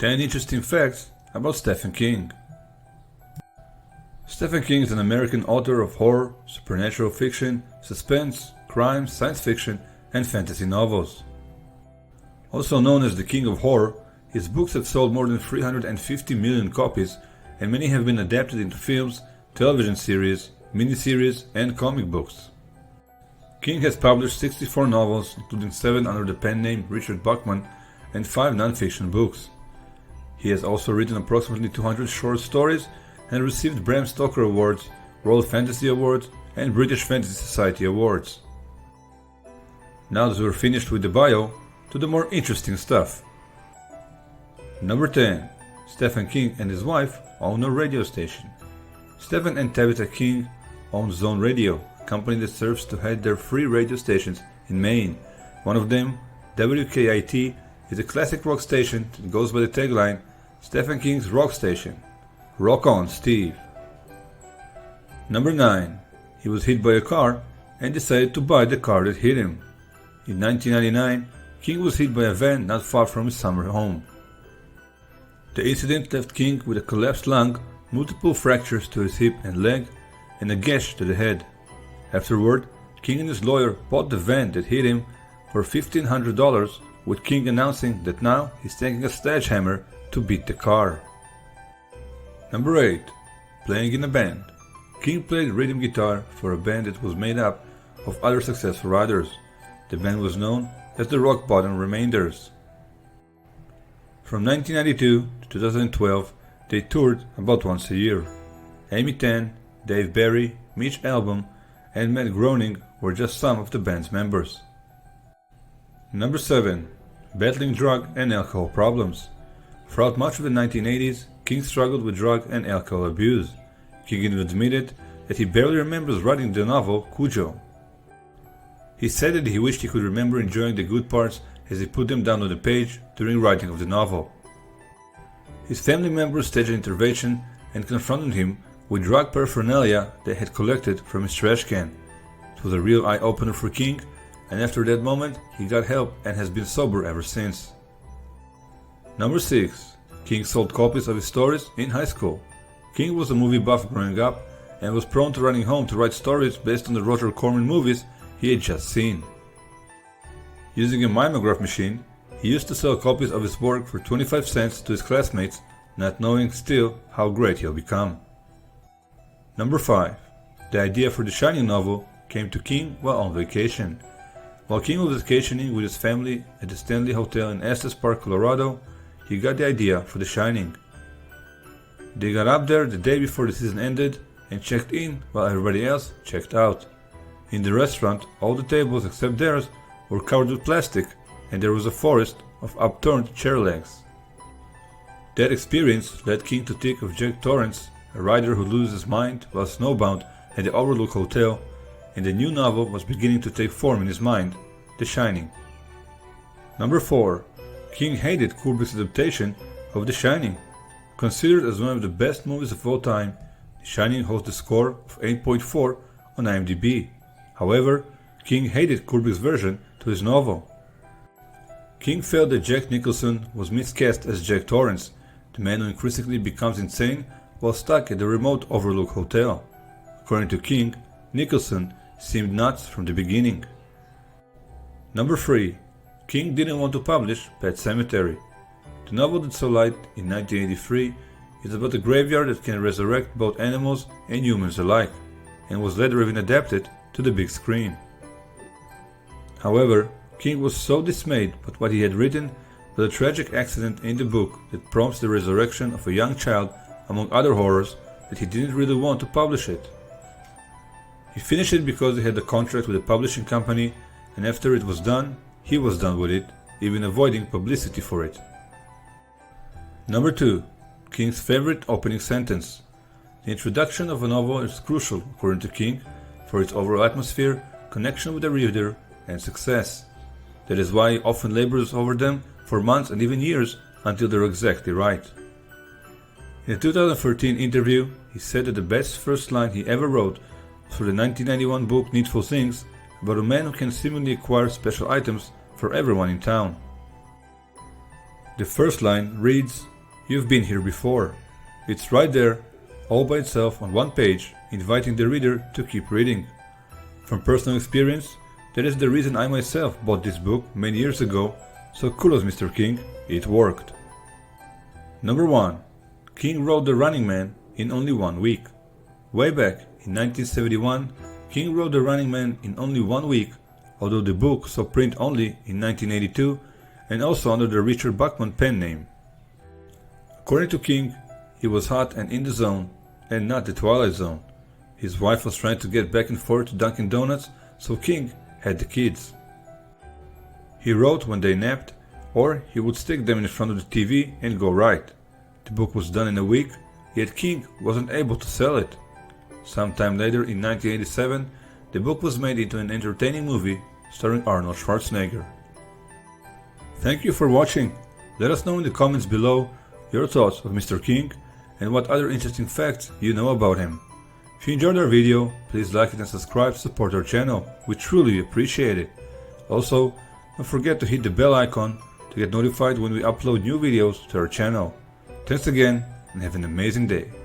10 interesting facts about Stephen King. Stephen King is an American author of horror, supernatural fiction, suspense, crime, science fiction, and fantasy novels. Also known as the King of Horror, his books have sold more than 350 million copies, and many have been adapted into films, television series, miniseries, and comic books. King has published 64 novels, including 7 under the pen name Richard Bachman, and 5 non-fiction books. He has also written approximately 200 short stories and received Bram Stoker Awards, World Fantasy Awards, and British Fantasy Society Awards. Now that we're finished with the bio, to the more interesting stuff. Number 10. Stephen King and his wife own a radio station. Stephen and Tabitha King own Zone Radio, a company that serves to head their free radio stations in Maine. One of them, WKIT, is a classic rock station that goes by the tagline, Stephen King's Rock Station. Rock on, Steve. Number 9. He was hit by a car and decided to buy the car that hit him. In 1999, King was hit by a van not far from his summer home. The incident left King with a collapsed lung, multiple fractures to his hip and leg, and a gash to the head. Afterward, King and his lawyer bought the van that hit him for $1,500, with King announcing that now he's taking a sledgehammer to beat the car. Number 8. Playing in a band. King played rhythm guitar for a band that was made up of other successful writers. The band was known as the Rock Bottom Remainders. From 1992 to 2012, they toured about once a year. Amy Tan, Dave Barry, Mitch Albom, and Matt Groening were just some of the band's members. Number 7. Battling drug and alcohol problems. Throughout much of the 1980s, King struggled with drug and alcohol abuse. King even admitted that he barely remembers writing the novel Cujo. He said that he wished he could remember enjoying the good parts as he put them down on the page during writing of the novel. His family members staged an intervention and confronted him with drug paraphernalia they had collected from his trash can. It was a real eye-opener for King, and after that moment he got help and has been sober ever since. Number 6. King sold copies of his stories in high school. King was a movie buff growing up and was prone to running home to write stories based on the Roger Corman movies he had just seen. Using a mimeograph machine, he used to sell copies of his work for 25 cents to his classmates, not knowing still how great he'll become. Number 5. The idea for the Shining novel came to King while on vacation. While King was vacationing with his family at the Stanley Hotel in Estes Park, Colorado, he got the idea for The Shining. They got up there the day before the season ended and checked in while everybody else checked out. In the restaurant, all the tables except theirs were covered with plastic, and there was a forest of upturned chair legs. That experience led King to think of Jack Torrance, a writer who loses his mind while snowbound at the Overlook Hotel, and a new novel was beginning to take form in his mind, The Shining. Number 4. King hated Kubrick's adaptation of The Shining. Considered as one of the best movies of all time, The Shining holds the score of 8.4 on IMDb. However, King hated Kubrick's version to his novel. King felt that Jack Nicholson was miscast as Jack Torrance, the man who increasingly becomes insane while stuck at the remote Overlook Hotel. According to King, Nicholson seemed nuts from the beginning. Number 3. King didn't want to publish Pet Sematary. The novel that saw light in 1983 is about a graveyard that can resurrect both animals and humans alike, and was later even adapted to the big screen. However, King was so dismayed by what he had written by a tragic accident in the book that prompts the resurrection of a young child among other horrors that he didn't really want to publish it. He finished it because he had a contract with a publishing company, and after it was done, he was done with it, even avoiding publicity for it. Number 2. King's favorite opening sentence. The introduction of a novel is crucial, according to King, for its overall atmosphere, connection with the reader, and success. That is why he often labors over them for months and even years until they're exactly right. In a 2013 interview, he said that the best first line he ever wrote was for the 1991 book Needful Things, about a man who can seemingly acquire special items for everyone in town. The first line reads, You've been here before. It's right there, all by itself on one page, inviting the reader to keep reading. From personal experience, that is the reason I myself bought this book many years ago, so kudos Mr. King, it worked. Number 1. King wrote The Running Man in only 1 week. Way back in 1971, King wrote The Running Man in only 1 week, although the book saw print only in 1982 and also under the Richard Bachman pen name. According to King, he was hot and in the zone, and not the Twilight Zone. His wife was trying to get back and forth to Dunkin' Donuts, so King had the kids. He wrote when they napped, or he would stick them in front of the TV and go write. The book was done in a week, yet King wasn't able to sell it. Sometime later in 1987, the book was made into an entertaining movie starring Arnold Schwarzenegger. Thank you for watching. Let us know in the comments below your thoughts of Mr. King and what other interesting facts you know about him. If you enjoyed our video, please like it and subscribe to support our channel. We truly appreciate it. Also, don't forget to hit the bell icon to get notified when we upload new videos to our channel. Thanks again and have an amazing day.